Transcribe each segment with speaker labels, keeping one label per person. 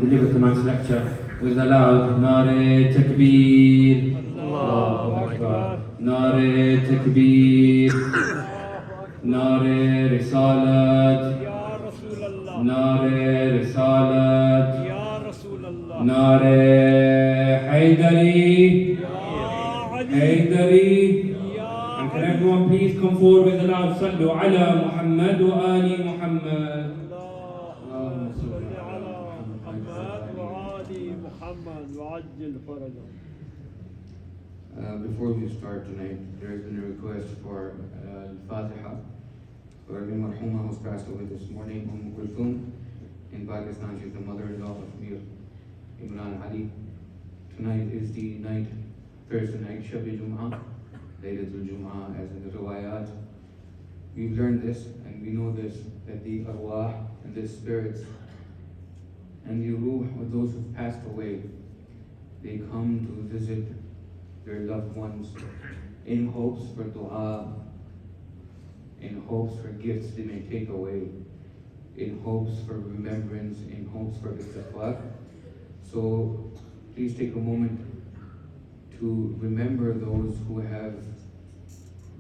Speaker 1: deliver tonight's lecture with a loud Nare Takbir. Allahu Akbar. Nare Takbir. Nare Risalat.
Speaker 2: Ya Rasulallah.
Speaker 1: Nare Risalat.
Speaker 2: Ya Rasulallah.
Speaker 1: Nare Haydari.
Speaker 2: Ya Ali.
Speaker 1: Haydari.
Speaker 2: Ya
Speaker 1: And can
Speaker 2: Ali.
Speaker 1: everyone please come forward with a loud Sallu ala Muhammad wa Ali Muhammad.
Speaker 2: اللهم صل على محمد وآل محمد وعجل فرجهم.
Speaker 3: Before we start tonight, there has been a request for Al-Fatiha for the marhuma who's passed away this morning, Kulthum in Pakistan. She's the mother-in-law of Mir Imran Ali. Tonight is the night, Thursday night, Shabi Jum'ah, Laylatul Jum'ah, as in the riwayat. We've learned this and we know this, that the arwah and the spirits and the ruh of those who've passed away, they come to visit their loved ones in hopes for dua, in hopes for gifts they may take away, in hopes for remembrance, in hopes for istighfar. So please take a moment to remember those who have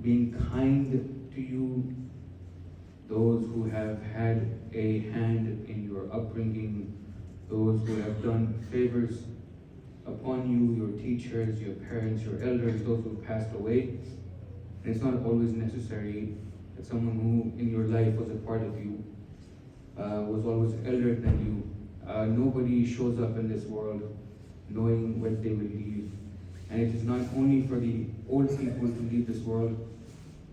Speaker 3: been kind to you, those who have had a hand in your upbringing, those who have done favors upon you, your teachers, your parents, your elders, those who have passed away. And it's not always necessary that someone who in your life was a part of you, was always elder than you. Nobody shows up in this world knowing when they will leave. And it is not only for the old people to leave this world.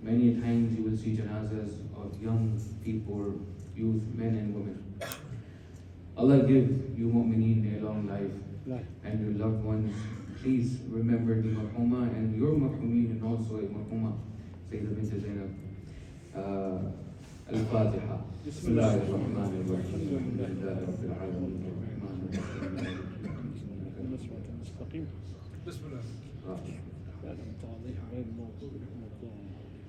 Speaker 3: Many times you will see janazas of young people, youth, men and women. Allah give you mu'mineen a long life and your loved ones. Please remember the marhuma and your marhumeen and also a marhuma, Sayyidah bint Zainab. Al-Fatiha. Bismillahirrahmanirrahim. Alhamdulillahi Rabbil Alameen.
Speaker 2: المستقيم. بسم الله.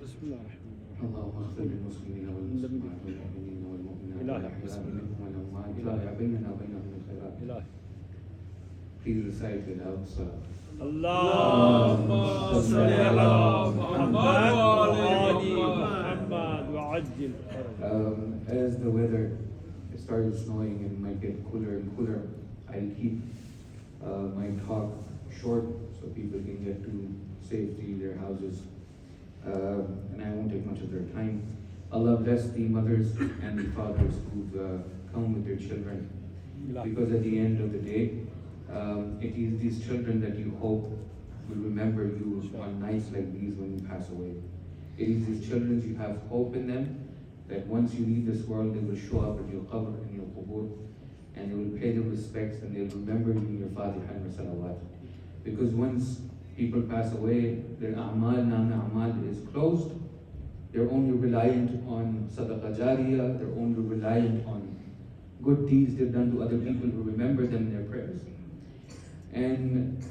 Speaker 2: بسم الله الرحمن الرحيم.
Speaker 3: اللهم اغفر للمسلمين والمسلمات والمؤمنين والمؤمنات والأحياء منهم والأموات. إلهي بيننا وبينهم الخيرات.
Speaker 2: إلهي.
Speaker 3: Please recite without salah.
Speaker 2: اللهم صل على محمد وآل محمد وعجل فرجهم.
Speaker 3: As the weather started snowing and might get cooler and cooler, I'll keep my talk short so people can get to safety, their houses, and I won't take much of their time. Allah bless the mothers and the fathers who've come with their children, because at the end of the day, it is these children that you hope will remember you on nights like these when you pass away. It is these children you have hope in them, that once you leave this world, they will show up at your qabr and your qubur, and they will pay their respects and they will remember you in your Fatiha and your salawat. Because once people pass away, their a'mal, a'mal is closed. They're only reliant on sadaqah jariyah, they're only reliant on good deeds they've done to other people who remember them in their prayers. And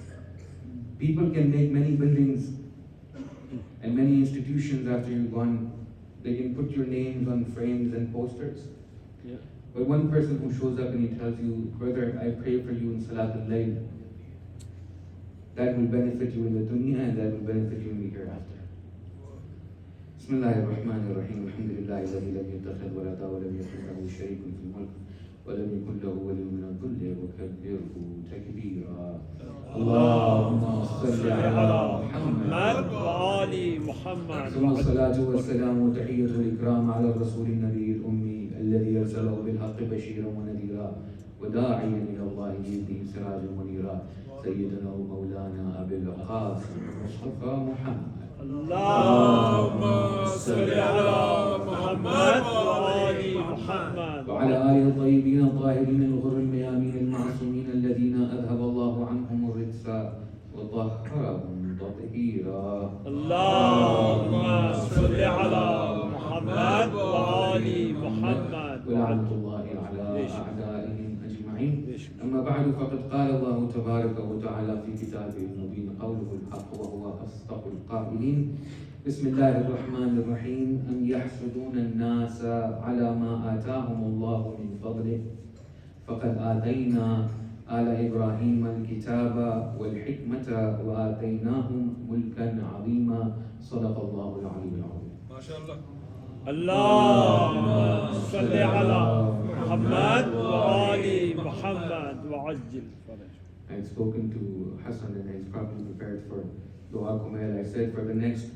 Speaker 3: people can make many buildings and many institutions after you're gone. They can put your names on frames and posters.
Speaker 2: Yeah.
Speaker 3: But one person who shows up and he tells you, brother, I pray for you in Salat al-Layl, that will benefit you in the dunya and that will benefit you in the hereafter. Bismillahirrahmanirrahim. Alhamdulillahi alladhi lam yattakhidh walada wa lam yakun lahu sharikun fil mulk wa lam yakun lahu waliyyun min adh-dhulli wa kabbirhu takbira. Allahumma salli ala Muhammad
Speaker 2: wa ali Muhammad.
Speaker 3: ثم الصلاة والسلام وتحية الإكرام على الرسول النبي الأمي الذي أرسله بالحق بشيرا ونذيرا وداعيا إلى الله بإذنه سراجا منيرا سيدنا ومولانا أبي القاسم مصطفى محمد.
Speaker 2: اللهم صل على محمد وآل محمد
Speaker 3: وعلى آله الطيبين الطاهرين الغر الميامين المعصومين الذين أذهب الله عنهم الرجس وطهرهم تطهيرا.
Speaker 2: اللهم صل على محمد وآل محمد
Speaker 3: ولعنة الله على أعدائهم أجمعين. أما بعد فقد قال الله تبارك وتعالى في كتابه المبين قوله الحق وهو أصدق القائلين. بسم الله الرحمن الرحيم. أم يحسدون الناس على ما آتاهم الله من فضله فقد آتينا آل إبراهيم الكتاب والحكمة وآتيناهم ملكا عظيما صدق الله العلي العظيم.
Speaker 2: ما شاء الله. اللهم صل على محمد وآل محمد وعجل فرجه.
Speaker 3: I had spoken to Hassan and he's probably prepared for Dua Kumail. I said for the next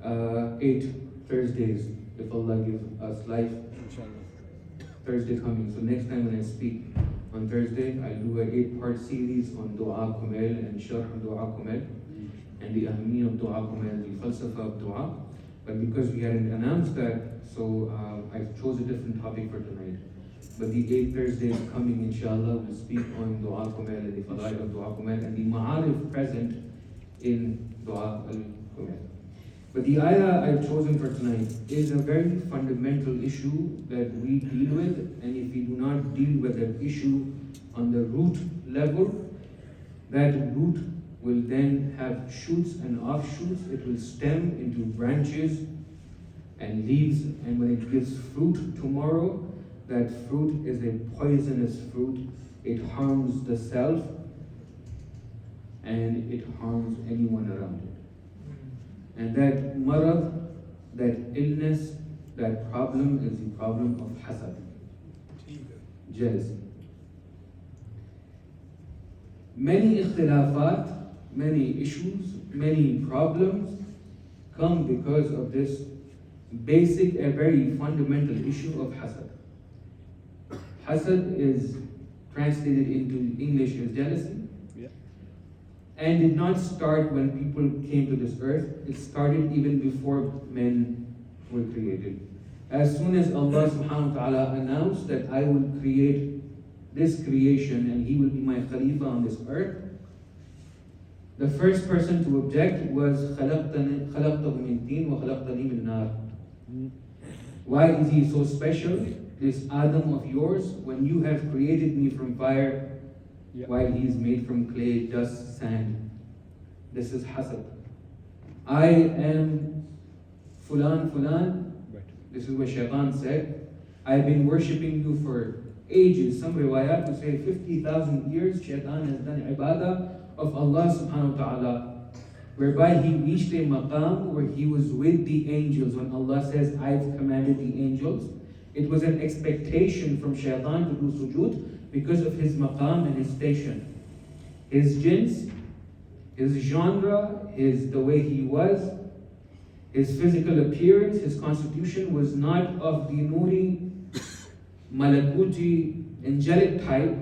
Speaker 3: 8 Thursdays, if Allah gives us life, Thursday coming. So next time when I speak on Thursday, I'll do an 8-part series on Dua Kumail and Sharh Dua Kumail and the Ahmiyya of Dua Kumail, the Falsafa of Dua. But because we hadn't announced that, so I chose a different topic for tonight. But the 8 Thursdays coming, inshallah, we'll speak on Dua Kumail and the Fadail of Dua Kumail and the Ma'arif present in Dua al-Kumail. But the ayah I've chosen for tonight is a very fundamental issue that we deal with, and if we do not deal with that issue on the root level, that root will then have shoots and offshoots. It will stem into branches and leaves, and when it gives fruit tomorrow, that fruit is a poisonous fruit. It harms the self and it harms anyone around it. And that marad, that illness, that problem is the problem of hasad, jealousy. Many ikhtilafat, many issues, many problems come because of this basic, a very fundamental issue of hasad. Hasad is translated into English as jealousy. And did not start when people came to this earth. It started even before men were created. As soon as Allah subhanahu wa ta'ala announced that I will create this creation and He will be my Khalifa on this earth, the first person to object was خَلَقْتَهُ مِنْ تِينٍ وَخَلَقْتَنِي مِنْ نَارٍ. Why is he so special, this Adam of yours, when you have created me from fire, while he is made from clay, dust, sand? This is hasad. I am fulan fulan. This is what Shaitan said. I've been worshipping you for ages. Some riwayat will say 50,000 years Shaitan has done ibadah of Allah subhanahu wa ta'ala, whereby he reached a maqam where he was with the angels. When Allah says, I've commanded the angels, it was an expectation from Shaitan to do sujood because of his maqam and his station. His jins, his genre, the way he was, his physical appearance, his constitution was not of the nuri, malakuti, angelic type,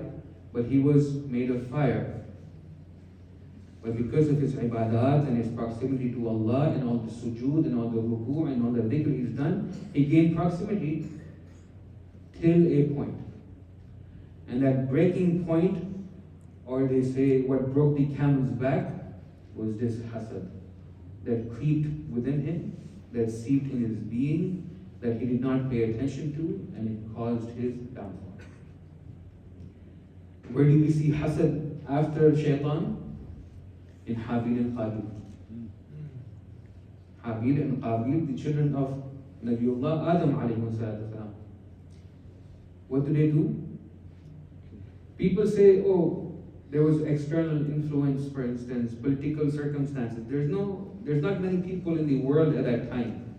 Speaker 3: but he was made of fire. But because of his ibadat and his proximity to Allah and all the sujood and all the ruku and all the dhikr he's done, he gained proximity till a point. And that breaking point, or they say what broke the camel's back, was this hasad that creeped within him, that seeped in his being, that he did not pay attention to, and it caused his downfall. Where do we see hasad after shaitan? In Habil and Qabil. Habil and Qabil, the children of Nabiullah Adam alayhi salam. What do? People say, oh, there was external influence, for instance, political circumstances. There's not many people in the world at that time.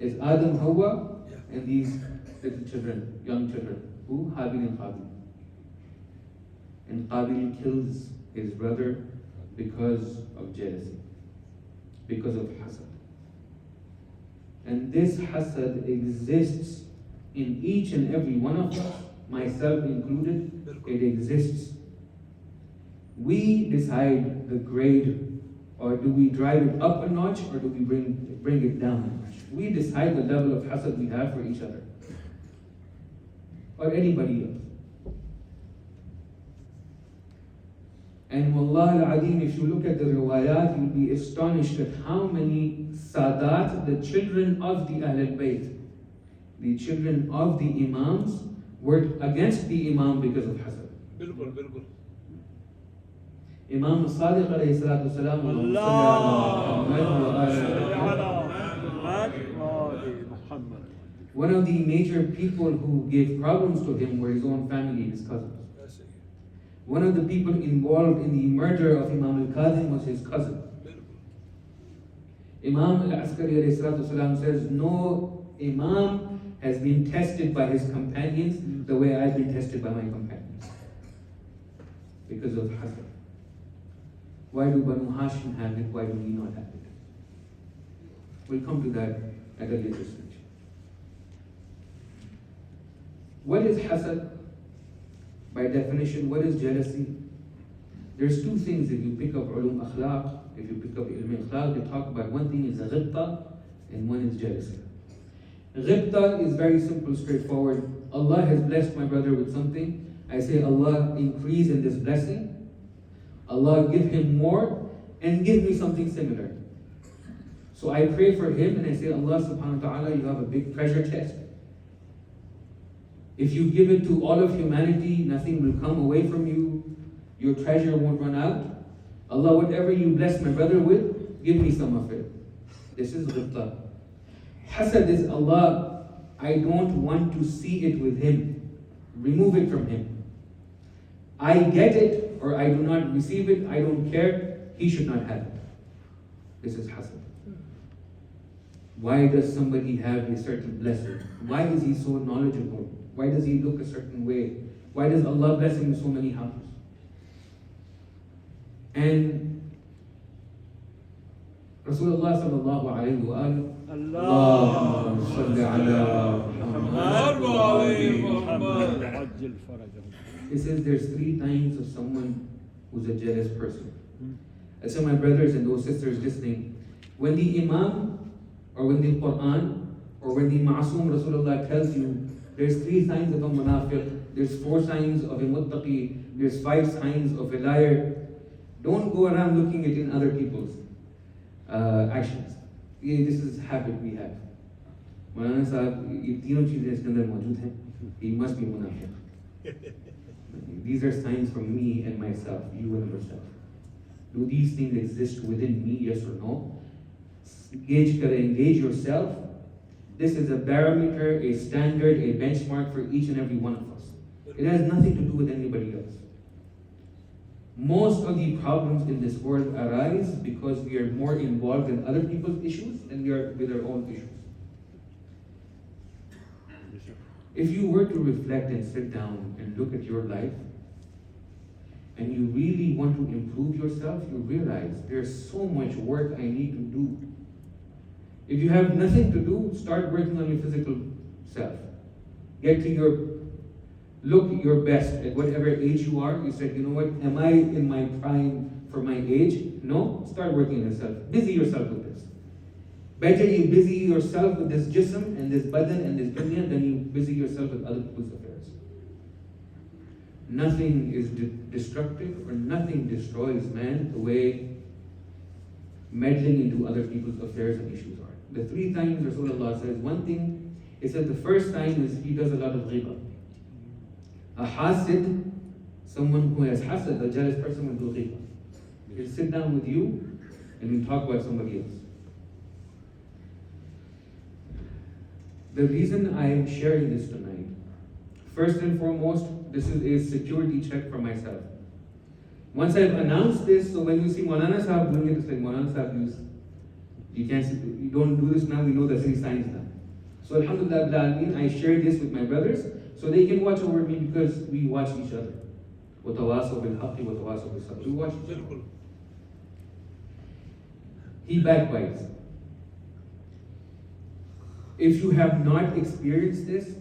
Speaker 3: It's Adam, Hawa, and these little children, young children. Who? Habil and Qabil. And Qabil kills his brother because of jealousy, because of hasad. And this hasad exists in each and every one of us, myself included. It exists. We decide the grade, or do we drive it up a notch, or do we bring it down a notch? We decide the level of hasad we have for each other, or anybody else. And wallah al-adim, if you look at the riwayat, you'll be astonished at how many sadat, the children of the Ahlul Bayt, the children of the Imams, worked against the Imam because of hasad. Imam Sadiq alayhi salatu wasalam, One of the major people who gave problems to him were his own family, his cousins. One of the people involved in the murder of Imam al-Kazim was his cousin. Imam al-Askari says, no Imam has been tested by his companions the way I've been tested by my companions. Because of hasad. Why do Banu Hashim have it? Why do we not have it? We'll come to that at a later stage. What is hasad? By definition, what is jealousy? There's two things. If you pick up ulum akhlaq, if you pick up ilm akhlaq, they talk about one thing is ghibta and one is jealousy. Ghibta is very simple, straightforward. Allah has blessed my brother with something. I say, Allah increase in this blessing. Allah give him more and give me something similar. So I pray for him and I say, Allah subhanahu wa ta'ala, you have a big treasure chest. If you give it to all of humanity, nothing will come away from you. Your treasure won't run out. Allah, whatever you bless my brother with, give me some of it. This is ghibta. Hasad is Allah, I don't want to see it with him. Remove it from him. I get it or I do not receive it, I don't care. He should not have it. This is hasad. Why does somebody have a certain blessing? Why is he so knowledgeable? Why does he look a certain way? Why does Allah bless him with so many houses? And Rasulullah sallallahu alayhi wa sallam, Allahumma salli ala Muhammad. He says there's 3 times of someone who's a jealous person. I say, my brothers and those sisters listening, when the Imam or when the Quran or when the Ma'asum Rasulullah tells you there's 3 signs of a munafiq, there's 4 signs of a muttaqi, there's 5 signs of a liar, don't go around looking at in other people's actions. This is habit we have. Molana sahab, ye teenon cheezein iske andar maujood hain. He must be munafiq. These are signs from me and myself, you and yourself. Do these things exist within me, yes or no? Engage yourself. This is a barometer, a standard, a benchmark for each and every one of us. It has nothing to do with anybody else. Most of the problems in this world arise because we are more involved in other people's issues than we are with our own issues. If you were to reflect and sit down and look at your life, and you really want to improve yourself, you realize there's so much work I need to do. If you have nothing to do, start working on your physical self. Look your best at whatever age you are. You said, you know what, am I in my prime for my age? No, start working on yourself. Busy yourself with this. Better you busy yourself with this jism and this badan and this dunya than you busy yourself with other people's affairs. Nothing is destructive or nothing destroys man the way meddling into other people's affairs and issues are. The 3 times Rasulullah says, one thing, he said the first time is he does a lot of ghibah. A hasid, someone who has hasad, a jealous person will do ghibah. He'll sit down with you and he'll talk about somebody else. The reason I am sharing this tonight, first and foremost, this is a security check for myself. Once I've announced this, so when you see Molana sahab doing it, it's like Molana sahab, you can't see, you don't do this now, we know the 3 signs now. So alhamdulillah, I share this with my brothers so they can watch over me because we watch each other. وَتَوَاصَوْا بِالْحَقِّ وَتَوَاصَوْا بِالصَّبْرِ. We watch each other. He backbites. If you have not experienced this,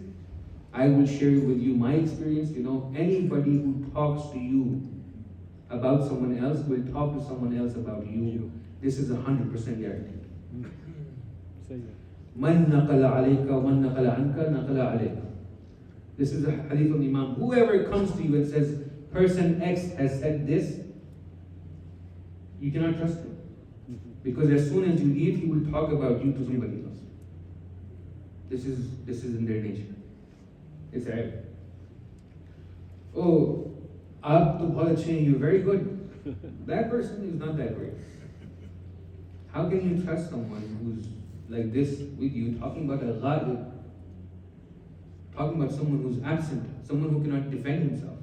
Speaker 3: I will share with you my experience. You know, anybody who talks to you about someone else will talk to someone else about you. This is 100% guaranteed. Man naqala alayka wa man naqala anka naqala alayka. This is a hadith of Imam. Whoever comes to you and says, person X has said this, you cannot trust him. Because as soon as you leave, he will talk about you to somebody else. This is in their nature. It's right. Oh, aap to bahut achhe hain, you're very good. That person is not that great. How can you trust someone who's like this with you, talking about a ghaib? talking about someone who's absent, someone who cannot defend himself.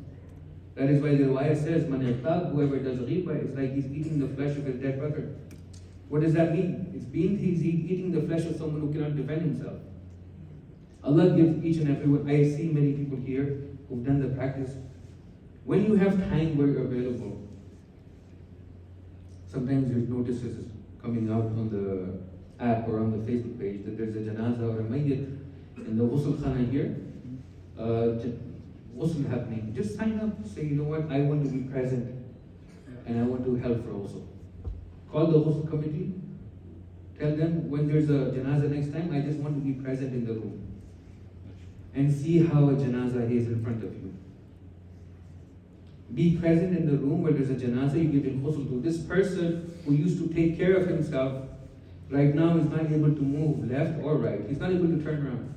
Speaker 3: That is why the riwayah says, Man iqtab, whoever does ghiba, it's like he's eating the flesh of his dead brother. What does that mean? He's eating the flesh of someone who cannot defend himself. Allah gives each and every one. I see many people here who've done the practice. When you have time where you're available, sometimes there's notices coming out on the app or on the Facebook page that there's a janaza or a mayyit in the ghusl khana here, ghusl happening. Just sign up, say, you know what, I want to be present and I want to help for ghusl. Call the ghusl committee, tell them when there's a janaza next time, I just want to be present in the room. And see how a janaza is in front of you. Be present in the room where there's a janaza, you give him ghusl to. This person who used to take care of himself, right now is not able to move left or right. He's not able to turn around.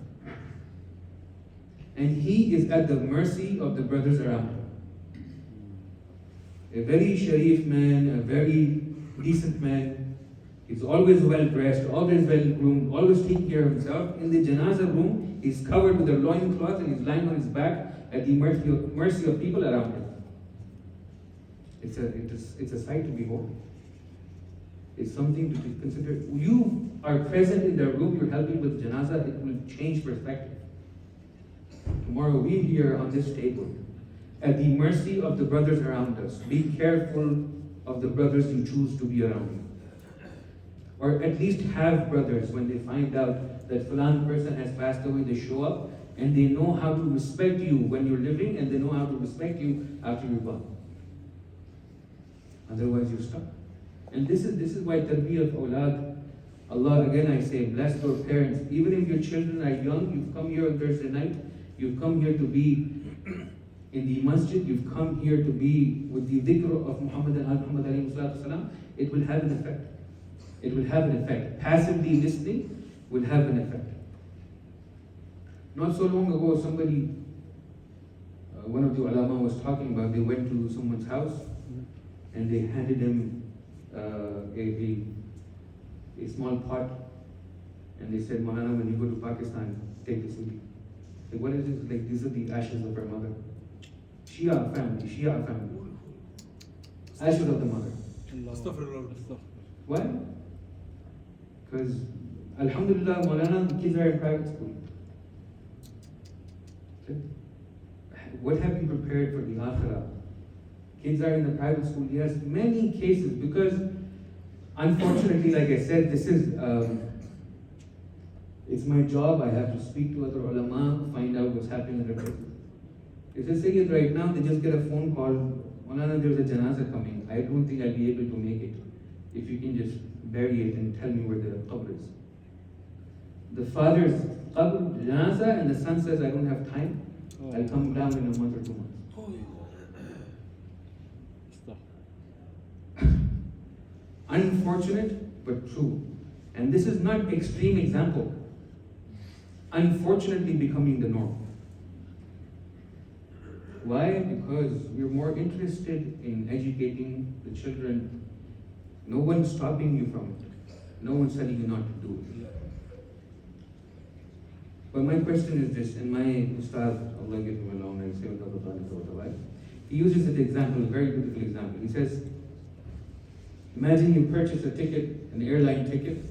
Speaker 3: And he is at the mercy of the brothers around him. A very sharif man, a very decent man, he's always well dressed, always well groomed, always taking care of himself. In the janaza room, he's covered with a loincloth and he's lying on his back at the mercy of people around him. It's a sight to behold. It's something to consider. You are present in the room, you're helping with janaza, it will change perspective. Tomorrow we here on this table, at the mercy of the brothers around us. Be careful of the brothers you choose to be around you. Or at least have brothers, when they find out that Fulan person has passed away, they show up and they know how to respect you when you're living and they know how to respect you after you're gone. Otherwise you're stuck. And this is why Taqvi of awlad, Allah, again I say, bless your parents. Even if your children are young, you've come here on Thursday night, you've come here to be in the masjid, you've come here to be with the dhikr of Muhammad and Muhammad alayhi salatu wasalam, it will have an effect. It will have an effect. Passively listening will have an effect. Not so long ago, somebody, one of the ulama was talking about, they went to someone's house and they handed him a small pot and they said, Molana, when you go to Pakistan, take this with you. Like, what is this? Like, these are the ashes of her mother. Shia family. Ashes of the mother. Why? Because, alhamdulillah, Molana, the kids are in private school. What have you prepared for the akhirah? Kids are in the private school. Yes, many cases, because unfortunately, like I said, this is, it's my job. I have to speak to other ulama, find out what's happening in their places. If they say it right now, they just get a phone call, Molana, there's a janaza coming. I don't think I'll be able to make it. If you can just bury it and tell me where the qabr is. The father's qabr, janaza, and the son says, I don't have time. I'll come down in a month or 2 months. Unfortunate, but true. And this is not extreme example. Unfortunately becoming the norm. Why? Because we're more interested in educating the children. No one's stopping you from it. No one's telling you not to do it. But my question is this, and my ustad, Allah give him a long life, he uses an example, a very beautiful example. He says, imagine you purchase a ticket, an airline ticket,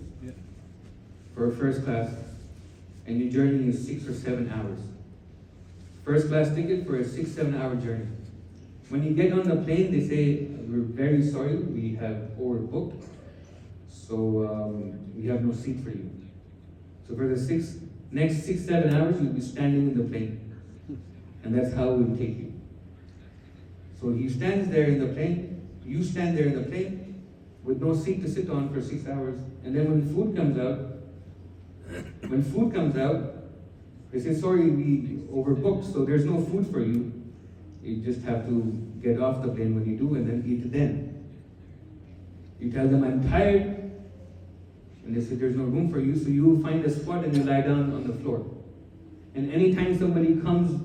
Speaker 3: for a first class, and your journey is 6 or 7 hours. First class ticket for a 6-7 hour journey. When you get on the plane, they say, we're very sorry, we have overbooked, so we have no seat for you. So for the next 6-7 hours, you'll be standing in the plane. And that's how we'll take you. So he stands there in the plane, you stand there in the plane, with no seat to sit on for 6 hours. And then when food comes out, they say, sorry, we overbooked, so there's no food for you. You just have to get off the plane when you do and then eat then. You tell them, I'm tired. And they say, there's no room for you, so you find a spot and you lie down on the floor. And anytime somebody comes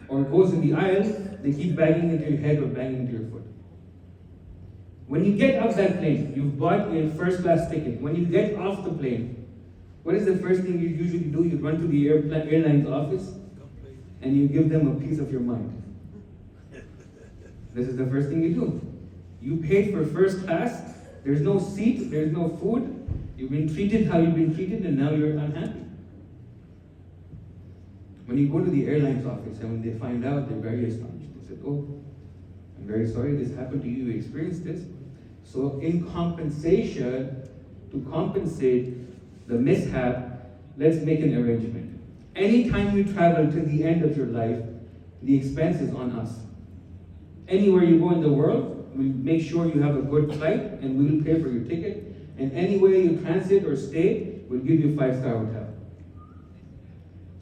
Speaker 3: or goes in the aisle, they keep banging into your head or banging into your foot. When you get off that plane, you've bought a first class ticket. When you get off the plane, What is the first thing you usually do? You run to the airline's office and you give them a piece of your mind. This is the first thing you do. You paid for first class, there's no seat, there's no food, you've been treated how you've been treated, and now you're unhappy. When you go to the airline's office and when they find out, they're very astonished. They said, oh, I'm very sorry this happened to you, you experienced this. So in compensation, to compensate the mishap, let's make an arrangement. Anytime you travel to the end of your life, the expense is on us. Anywhere you go in the world, we'll make sure you have a good flight and we'll pay for your ticket. And anywhere you transit or stay, we'll give you a 5-star hotel.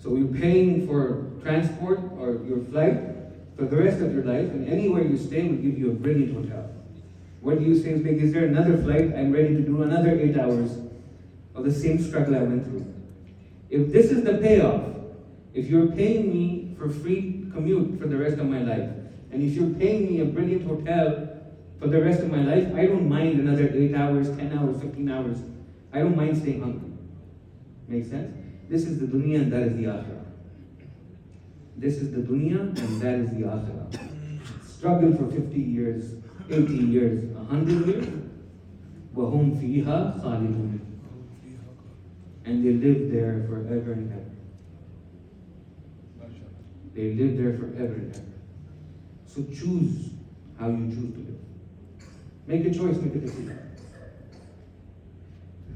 Speaker 3: So you're paying for transport or your flight for the rest of your life, and anywhere you stay, we'll give you a brilliant hotel. What do you say? Is there another flight? I'm ready to do another 8 hours of the same struggle I went through. If this is the payoff, if you're paying me for free commute for the rest of my life, and if you're paying me a brilliant hotel for the rest of my life, I don't mind another 8 hours, 10 hours, 15 hours. I don't mind staying hungry. Make sense? This is the dunya and that is the akhirah. This is the dunya and that is the akhirah. Struggle for 50 years, 80 years, 100 years. وَهُمْ فِيهَا خَالِدُونَ. And they live there forever and ever. They live there forever and ever. So choose how you choose to live. Make a choice, make a decision.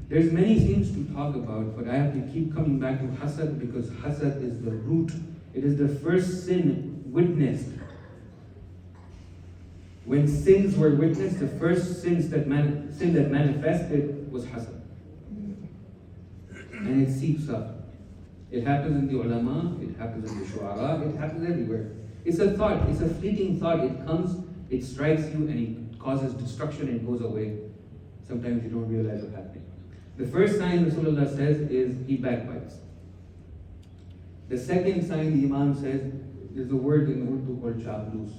Speaker 3: There's many things to talk about, but I have to keep coming back to hasad because hasad is the root. It is the first sin witnessed. When sins were witnessed, the first sin that manifested was hasad. And it seeps up. It happens in the ulama, it happens in the shu'ara, it happens everywhere. It's a thought, it's a fleeting thought. It comes, it strikes you, and it causes destruction and goes away. Sometimes you don't realize what's happening. The first sign Rasulullah says is he backbites. The second sign the Imam says, there's a word in Urdu called chaplus.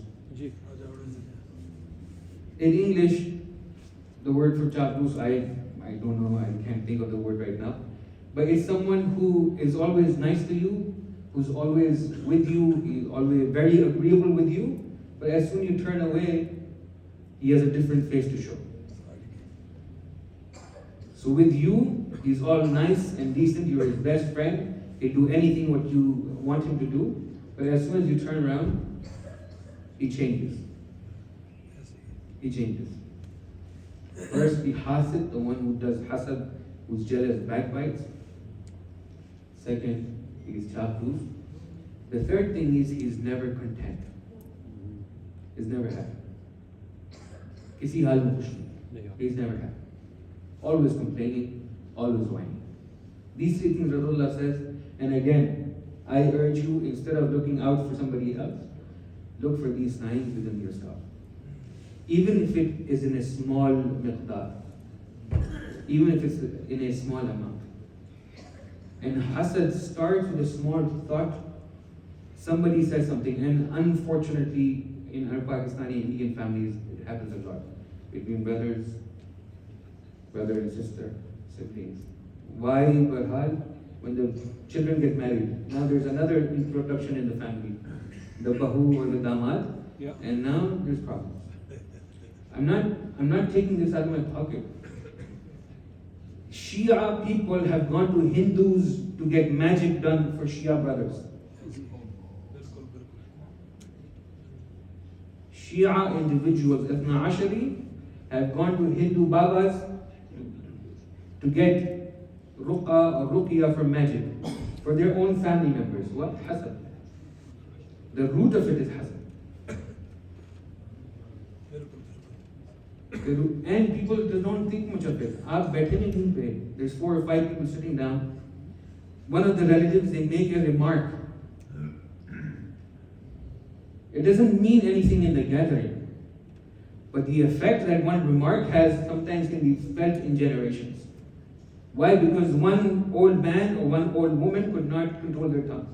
Speaker 3: In English, the word for chaplus, I don't know, I can't think of the word right now. But it's someone who is always nice to you, who's always with you, he's always very agreeable with you, but as soon as you turn away, he has a different face to show. So with you, he's all nice and decent, you're his best friend, he'll do anything what you want him to do, but as soon as you turn around, he changes. He changes. First, the hasid, the one who does hasad, who's jealous, backbites. Second, he's chaplus. The third thing is he's never content. He's never happy. Kisi hal mein khush nahi. He's never happy. Always complaining, always whining. These three things Rasulullah says, and again, I urge you, instead of looking out for somebody else, look for these signs within yourself. Even if it is in a small miqdar, even if it's in a small amount. And hasad starts with a small thought. Somebody says something, and unfortunately, in our Pakistani Indian families, it happens a lot. Between brother and sister, siblings. Why, Barhal? When the children get married. Now there's another introduction in the family. The bahu or the damad.
Speaker 2: Yeah.
Speaker 3: And now there's problems. I'm not taking this out of my pocket. Shia people have gone to Hindus to get magic done for Shia brothers. Shia individuals, Ithna Ashari, have gone to Hindu Babas to get ruqa or ruqya for magic for their own family members. What? Hasad. The root of it is hasad. And people don't think much of it. Aap baithe nahi kahin pe. There's 4 or 5 people sitting down. One of the relatives, they make a remark. It doesn't mean anything in the gathering. But the effect that one remark has sometimes can be felt in generations. Why? Because one old man or one old woman could not control their tongue.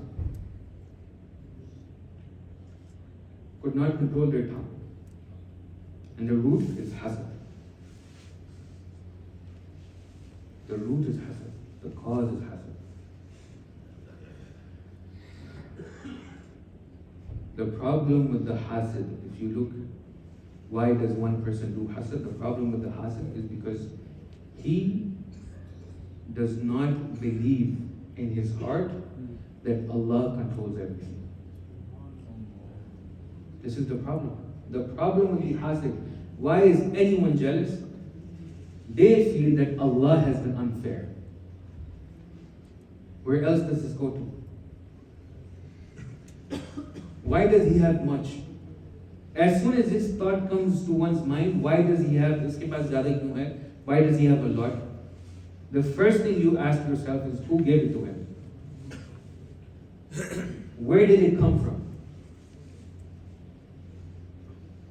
Speaker 3: Could not control their tongue. And the root is hasad. The root is hasad. The cause is hasad. The problem with the hasad, if you look, why does one person do hasad? The problem with the hasad is because he does not believe in his heart that Allah controls everything. This is the problem. The problem with the hasad, why is anyone jealous? They feel that Allah has been unfair. Where else does this go to? Why does he have much? As soon as this thought comes to one's mind, why does he have, iske paas zyada kyun hai? Why does he have a lot? The first thing you ask yourself is, who gave it to him? Where did it come from?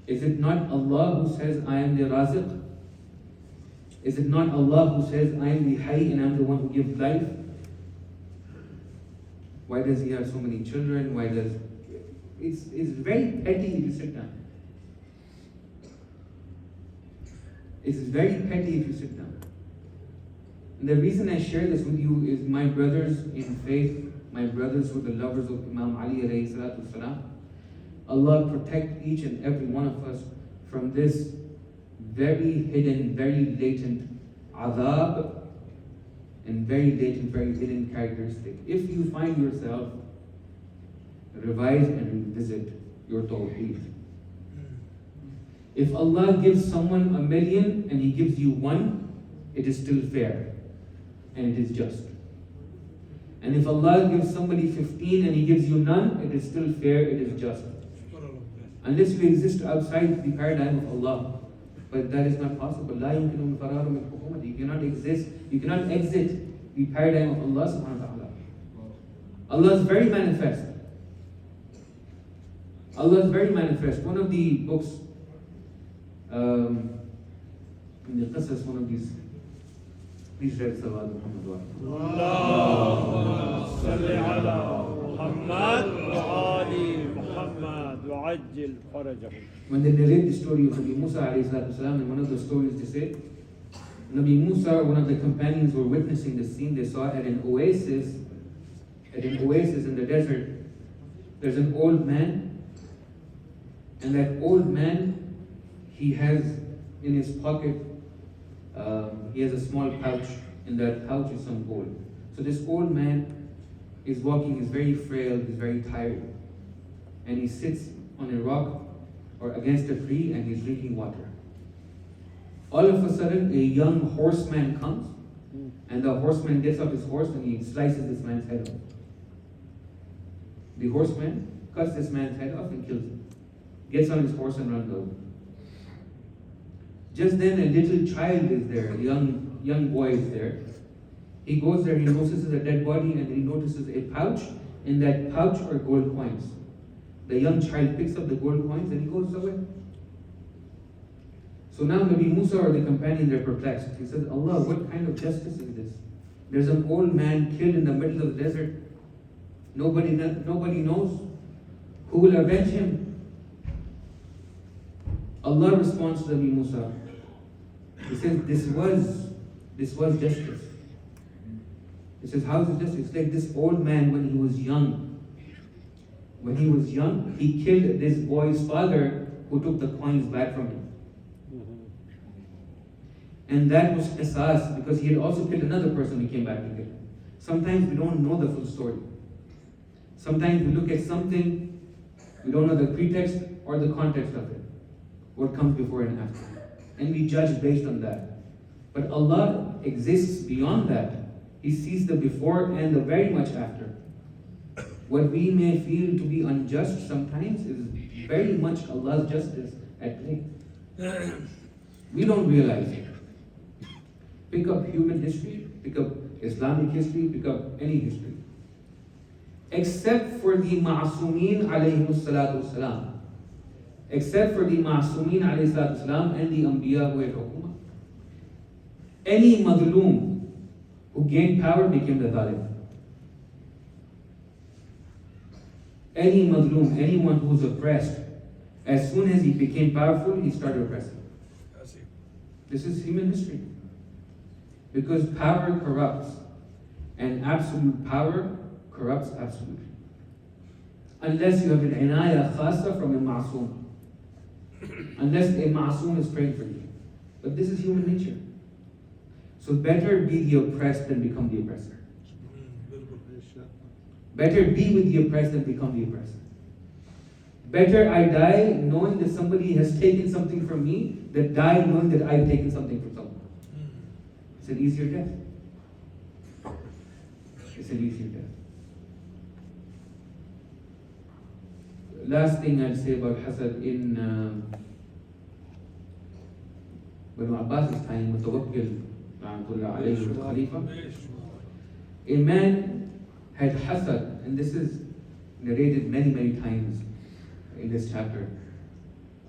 Speaker 3: Is it not Allah who says, I am the Raziq? Is it not Allah who says, I am the Hayy and I am the one who gives life? Why does he have so many children? Why does... It's very petty if you sit down. It's very petty if you sit down. And the reason I share this with you is my brothers in faith, my brothers who are the lovers of Imam Ali alayhi salatu wasalam. Allah protect each and every one of us from this very hidden, very latent adhab and very latent, very hidden characteristic. If you find yourself, revise and revisit your tawheed. If Allah gives someone 1,000,000 and He gives you 1, it is still fair and it is just. And if Allah gives somebody 15 and He gives you none, it is still fair, it is just. Unless you exist outside the paradigm of Allah. But that is not possible. لا يمكن الفرار من حكومته. You cannot exist, you cannot exit the paradigm of Allah subhanahu wa ta'ala. Allah is very manifest. Allah is very manifest. One of the books, in the Qasas, one of these, please read Salawat Muhammad wa
Speaker 2: Allahumma salli ala Muhammad wa ali Muhammad wa ajil farajahu.
Speaker 3: When they narrate the story of Nabi Musa alayhi salatu wasalam, in one of the stories they say, Nabi Musa, one of the companions were witnessing the scene. They saw at an oasis in the desert, there's an old man. And that old man, he has in his pocket, he has a small pouch. In that pouch is some gold. So this old man is walking, he's very frail, he's very tired. And he sits on a rock or against a tree and he's drinking water. All of a sudden, a young horseman comes and the horseman gets off his horse and he slices this man's head off. The horseman cuts this man's head off and kills him. Gets on his horse and runs over. Just then a little child is there, a young boy is there. He goes there, he notices a dead body and he notices a pouch. In that pouch are gold coins. The young child picks up the gold coins and he goes away. So now Nabi Musa or the companion, they're perplexed. He says, Allah, what kind of justice is this? There's an old man killed in the middle of the desert. Nobody knows. Who will avenge him? Allah responds to Nabi Musa. He says, this was justice. He says, how is it justice? It's like this old man when he was young. When he was young, he killed this boy's father who took the coins back from him. And that was qisas because he had also killed another person who came back to kill. Sometimes we don't know the full story. Sometimes we look at something, we don't know the pretext or the context of it. What comes before and after. And we judge based on that. But Allah exists beyond that. He sees the before and the very much after. What we may feel to be unjust sometimes is very much Allah's justice at play. We don't realize it. Pick up human history, pick up Islamic history, pick up any history. Except for the Ma'asumeen alayhimus salatu wasalam. Except for the Ma'asumeen alayhi salatu wasalam and the Anbiya who had hukuma. Any madloom who gained power became the Zalim. Any madloom, anyone who was oppressed, as soon as he became powerful, he started oppressing. This is human history. Because power corrupts.
Speaker 1: And absolute power corrupts absolutely. Unless you have an inayah khasa from a ma'soom. Unless a ma'soom is praying for you. But this is human nature. So better be the oppressed than become the oppressor. Better be with the oppressed than become the oppressor. Better I die knowing that somebody has taken something from me than die knowing that I've taken something from someone. It's an easier death. It's an easier death. Last thing I'll say about hasad in Banu Abbas's time, Mutawakkil, the Khalifa, a man had hasad, and this is narrated many, many times in this chapter.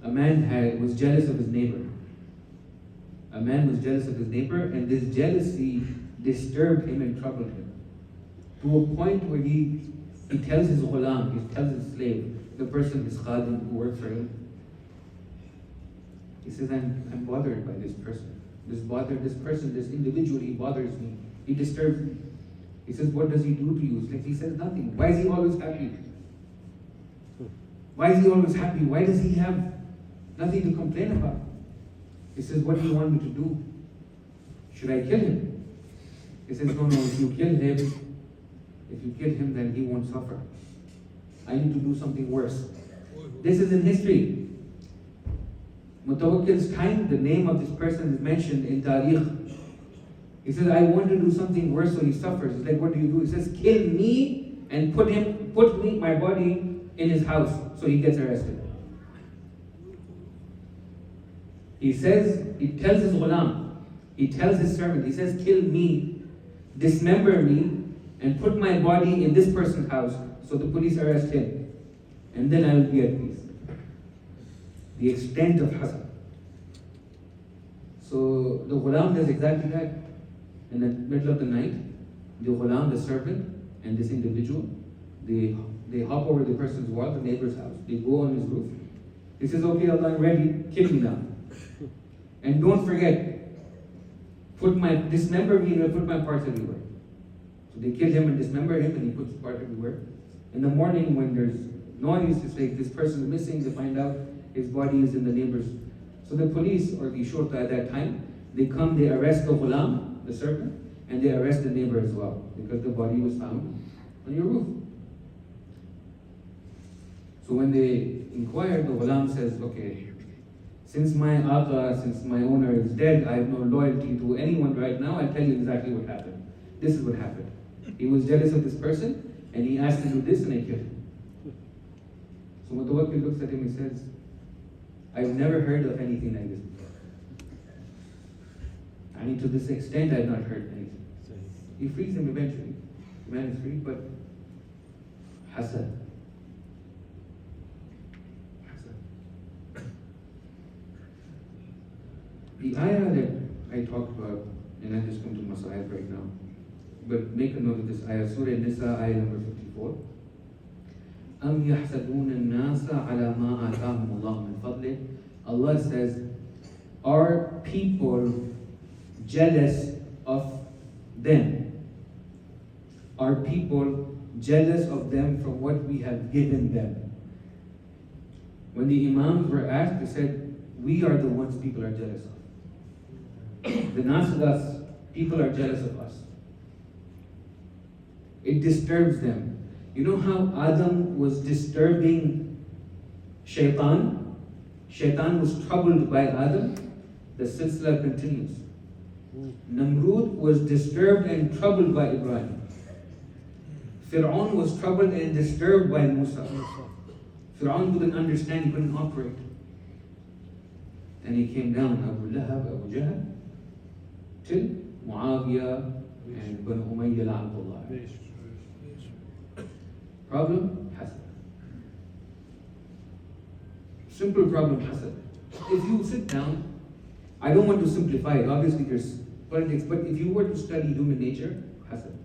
Speaker 1: A man was jealous of his neighbor. A man was jealous of his neighbor, and this jealousy disturbed him and troubled him. To a point where he tells his ghulam, he tells his slave, the person, his khadim who works for him, he says, I'm bothered by this person. This individual, he bothers me. He disturbs me. He says, what does he do to you? He says nothing. Why is he always happy? Why is he always happy? Why does he have nothing to complain about? He says, what do you want me to do? Should I kill him? He says, no, if you kill him, then he won't suffer. I need to do something worse. This is in history. Mutawakkil's time, the name of this person is mentioned in Tariq. He says, I want to do something worse so he suffers. It's like, what do you do? He says, kill me and put my body in his house so he gets arrested. He tells his ghulam, he tells his servant, he says, kill me, dismember me, and put my body in this person's house so the police arrest him. And then I will be at peace. The extent of hasad. So the ghulam does exactly that. In the middle of the night, the ghulam, the servant, and this individual, they hop over the person's wall, the neighbor's house. They go on his roof. He says, okay, Allah, I'm ready. Kill me now. And don't forget, dismember me and put my parts everywhere. So they kill him and dismember him, and he puts his part everywhere. In the morning, when there's noise, to say this person is missing, they find out his body is in the neighbor's. So the police or the shurta at that time, they come, they arrest the ghulam, the servant, and they arrest the neighbor as well, because the body was found on your roof. So when they inquire, the ghulam says, okay, since my owner is dead, I have no loyalty to anyone right now, I'll tell you exactly what happened. This is what happened. He was jealous of this person, and he asked to do this, and I killed him. So Mutawakkil looks at him and says, I've never heard of anything like this before. I mean, to this extent, I've not heard anything. He frees him eventually. The man is free, but hasad. The ayah that I talked about, and I just come to Masahib right now, but make a note of this ayah, Surah Nisa, ayah number 54. أَمْ يَحْسَدُونَ النَّاسَ عَلَى مَا آتَاهُمُ اللَّهُ مِنْ فَضْلِهِ. Allah says, are people jealous of them? Are people jealous of them from what we have given them? When the Imams were asked, they said, we are the ones people are jealous of. The Nasidas, people are jealous of us. It disturbs them. You know how Adam was disturbing Shaitan? Shaitan was troubled by Adam. The silsila continues. Namrud was disturbed and troubled by Ibrahim. Fir'aun was troubled and disturbed by Musa. Fir'aun couldn't understand, he couldn't operate. And he came down, Abu Lahab, Abu Jahl, till Muawiyah and Banu Umayyah la'anatullah. Problem? Hasad. Simple problem, hasad. If you sit down, I don't want to simplify it, obviously there's politics, but if you were to study human nature, hasad.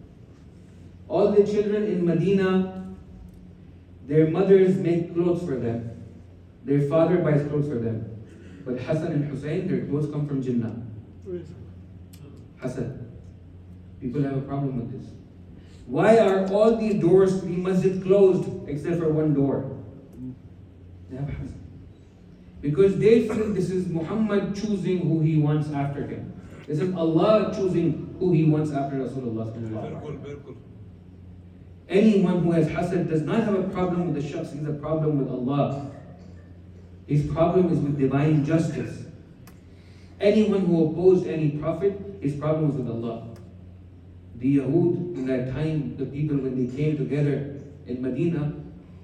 Speaker 1: All the children in Medina, their mothers make clothes for them. Their father buys clothes for them. But Hassan and Hussein, their clothes come from Jinnah. Hasad. People have a problem with this. Why are all these doors to the masjid closed except for one door? They have hasad. Because they feel this is Muhammad choosing who he wants after him. This is Allah choosing who he wants after Rasulullah. Anyone who has hasad does not have a problem with the shakhs, he has a problem with Allah. His problem is with divine justice. Anyone who opposed any prophet, his problem was with Allah. The Yahud in that time, the people when they came together in Medina,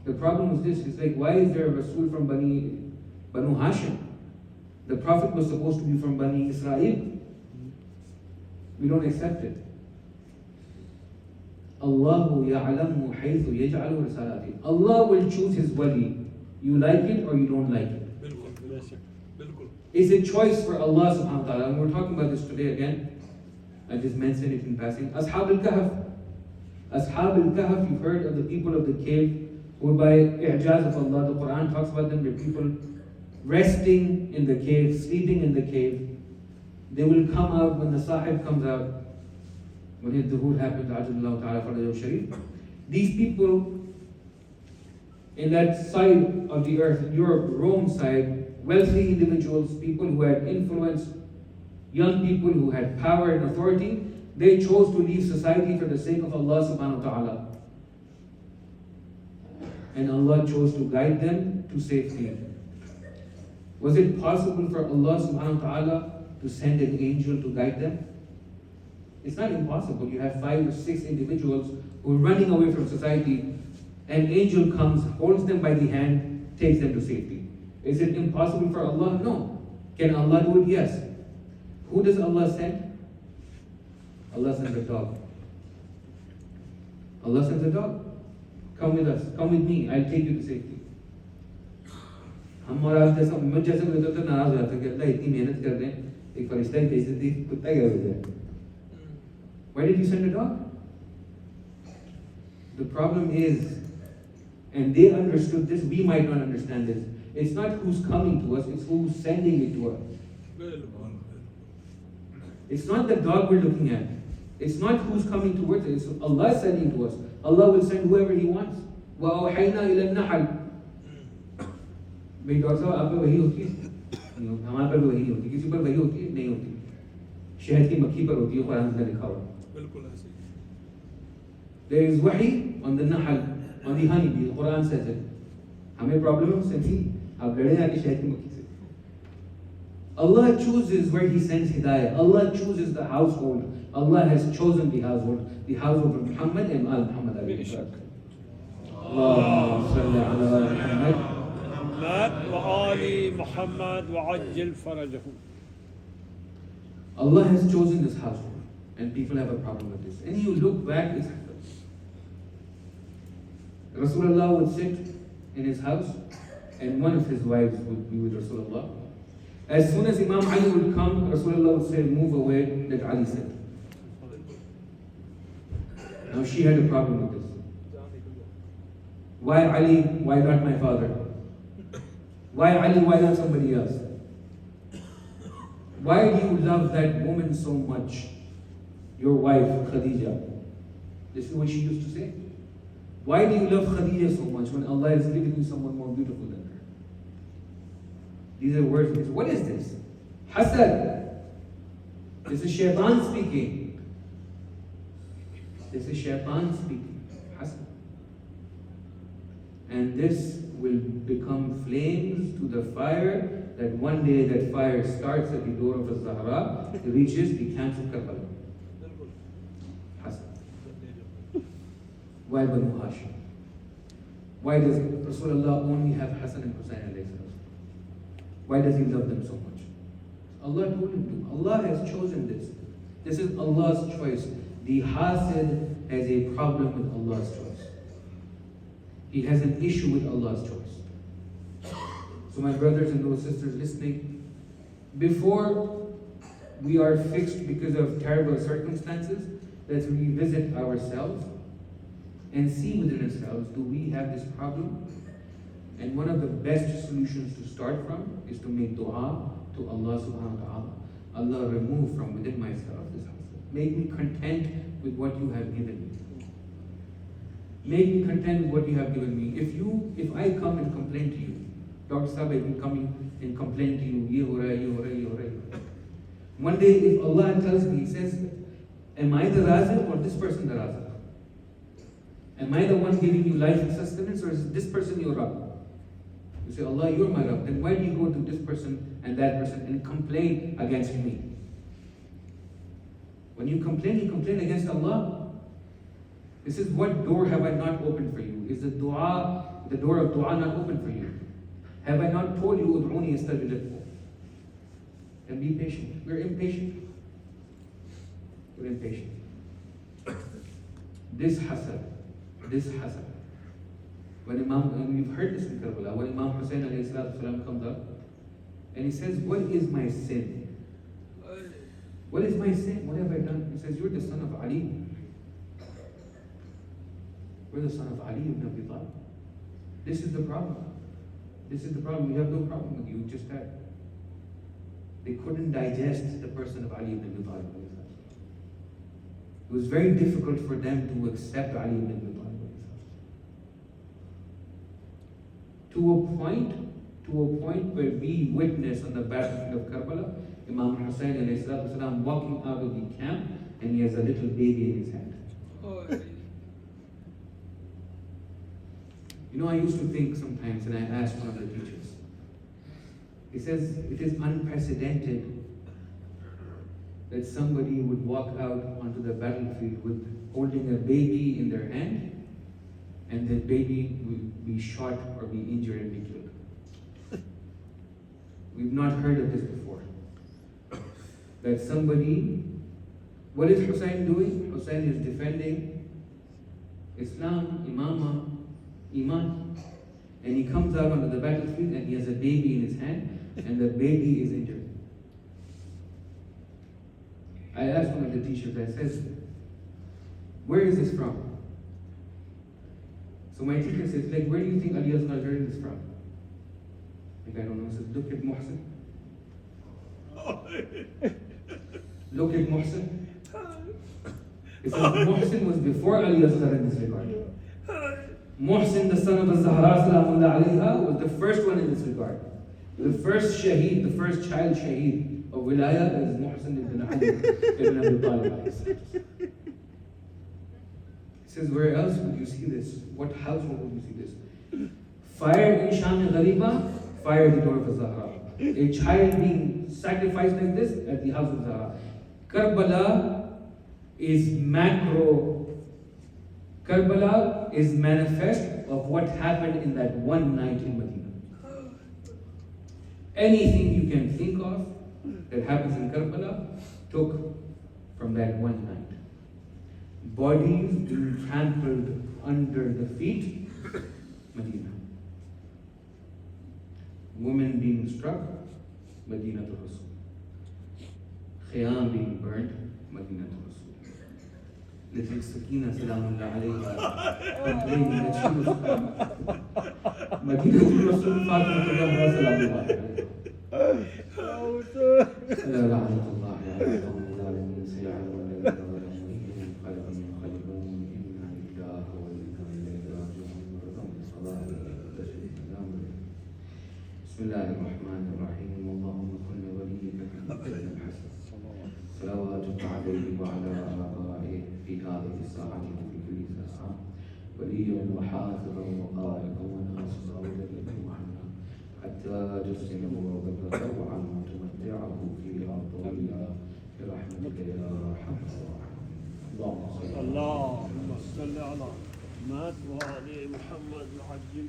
Speaker 1: the problem was this. It's like, why is there a Rasul from Banu Hashim? The Prophet was supposed to be from Bani Israel. We don't accept it. Allahu ya'lamu haythu yaj'alu risalati. Allah will choose His wali. You like it or you don't like it. It's a choice for Allah subhanahu wa ta'ala. And we're talking about this today again. I just mentioned it in passing. Ashab al-Kahf. Ashab al-Kahf, you've heard of the people of the cave who by i'jaz of Allah, the Quran talks about them, they're people resting in the cave, sleeping in the cave. They will come out when the sahib comes out. When his duhur happens, Ajulullah ta'ala Farajah Sharif. These people in that side of the earth, Europe, Rome side, wealthy individuals, people who had influence, young people who had power and authority, they chose to leave society for the sake of Allah subhanahu wa ta'ala. And Allah chose to guide them to safety. Was it possible for Allah subhanahu wa ta'ala to send an angel to guide them? It's not impossible. You have 5 or 6 individuals who are running away from society. An angel comes, holds them by the hand, takes them to safety. Is it impossible for Allah? No. Can Allah do it? Yes. Who does Allah send? Allah sends a dog. Allah sends a dog. Come with us. Come with me. I'll take you to safety. हम और आप जैसा मुझ जैसे कोई तो नाराज हो जाता है कि अल्लाह इतनी मेहनत कर रहे हैं एक फरिश्ता ही भेज देती कुत्ता क्या हो जाए. Why did you send a dog? The problem is, and they understood this, we might not understand this. It's not who's coming to us, it's who's sending it to us. It's not the dog we're looking at. It's not who's coming towards us, it's Allah sending to us. Allah will send whoever He wants. وَأَوْحَيْنَا إِلَى النَّحَلِ. मेरी doctor साहब आप पे वही होती है, हमारे पर वही होती है, किसी पर वही होती है नहीं होती, शहद की मक्खी पर होती है, कुरान में लिखा हुआ. बिल्कुल ऐसे. There is wahi on the nahl, on the honeybee. The Quran says it. हमें problem है उससे नहीं, आप लड़े आके शहद की मक्खी से. Allah chooses where He sends hidayah. Allah chooses the household. Allah has chosen the household of Muhammad and Al Muhammad alayhi salam. Allahumma salli ala Muhammad.
Speaker 2: وآل محمد وعجل فرجه.
Speaker 1: Allah has chosen this household, and people have a problem with this. And you look back, it's Rasulullah would sit in his house, and one of his wives would be with Rasulullah. As soon as Imam Ali would come, Rasulullah would say, "Move away," let Ali sit. Now she had a problem with this. Why Ali? Why not my father? Why Ali? Why not somebody else? Why do you love that woman so much? Your wife, Khadija. This is what she used to say. Why do you love Khadija so much when Allah has given you someone more beautiful than her? These are words. What is this? Hasad. This is Shaitan speaking. This is Shaitan speaking. Hasad. And this will become flames to the fire, that one day that fire starts at the door of Zahra, it reaches the camp of Karbala. Hasad. Why Banu Hashim? Why does Rasulullah only have Hassan and Hussein alayhi salam? Why does He love them so much? Allah told Him to. Allah has chosen this. This is Allah's choice. The Hasid has a problem with Allah's choice. He has an issue with Allah's choice. So my brothers and those sisters listening, before we are fixed because of terrible circumstances, let's revisit ourselves and see within ourselves, do we have this problem? And one of the best solutions to start from is to make dua to Allah subhanahu wa ta'ala. Allah, remove from within myself this hasad. Make me content with what you have given me. Make me content with what you have given me. If I come and complain to you, Dr. Saab, I will come and complain to you, ye ho raha hai, ye ho raha hai, ye ho raha hai. One day, if Allah tells me, He says, am I the Raziq or this person the Raziq? Am I the one giving you life and sustenance, or is this person your Rabb? You say, Allah, you're my Rabb. Then why do you go to this person and that person and complain against me? When you complain against Allah. This is, what door have I not opened for you? Is the door of dua not open for you? Have I not told you, Ud'uni astajib lakum? And be patient. We're impatient. We're impatient. This hasad. And we've heard this in Karbala, when Imam Hussain alayhi salatu wasalam comes up, and he says, what is my sin? What is my sin? What have I done? He says, you're the son of Ali. We're the son of Ali ibn Abi Talib. This is the problem. We have no problem with you, just that they couldn't digest the person of Ali ibn Abi Talib. It was very difficult for them to accept Ali ibn Abi Talib. To a point where we witness on the battlefield of Karbala, Imam Hussain alayhi salatu wasalam walking out of the camp, and he has a little baby in his hand. You know, I used to think sometimes, and I asked one of the teachers, he says, it is unprecedented that somebody would walk out onto the battlefield with holding a baby in their hand, and the baby will be shot or be injured and be killed. We've not heard of this before. That somebody, what is Hussain doing? Hussain is defending Islam, Iman. And he comes out onto the battlefield and he has a baby in his hand, and the baby is injured. I asked one of the teachers, I said, where is this from? So my teacher says, like, where do you think Ali has not heard this from? Like, I don't know. He says, look at Muhsin. Look at Muhsin. He says, Muhsin was before Ali Asghar in this regard. Muhsin, the son of Zahra Salamullah alayha, was the first one in this regard. The first shaheed, the first child shaheed of Wilaya is Muhsin ibn Ali ibn Abi Talib. He says, where else would you see this? What household would you see this? Fire in Sham Ghariba, fire at the door of Zahra. A child being sacrificed like this at the house of Zahra. Karbala is macro. Karbala is manifest of what happened in that one night in Medina. Anything you can think of that happens in Karbala took from that one night. Bodies being trampled under the feet, Medina. Women being struck, Medina to Rasul. Khiyam being burnt, Medina to Rasul. Little Sakina Salamullah alayha complaining that she was Medina to Rasul, Fatima to Zahra Salamullah alayha. La'natullah alayhi wa zalimin sayyi'an wa la yadhlimun qalbun qalbun inna lillahi wa inna ilayhi raji'un wa sallallahu alayhi wa sallam. Bismillahir Rahmanir Rahim. Allahumma kun waliyyika bil hasan. صلواتك عليه وعلى آبائه في هذه الساعة وفي كل ساعة وليا وحافظا وقائدا وناصرا ودليلا معنا حتى تسلمه وغفرته وعنه وتمتعه فيها طويلا برحمتك يا أرحم الراحمين.
Speaker 2: اللهم صل على محمد وآل محمد وعجل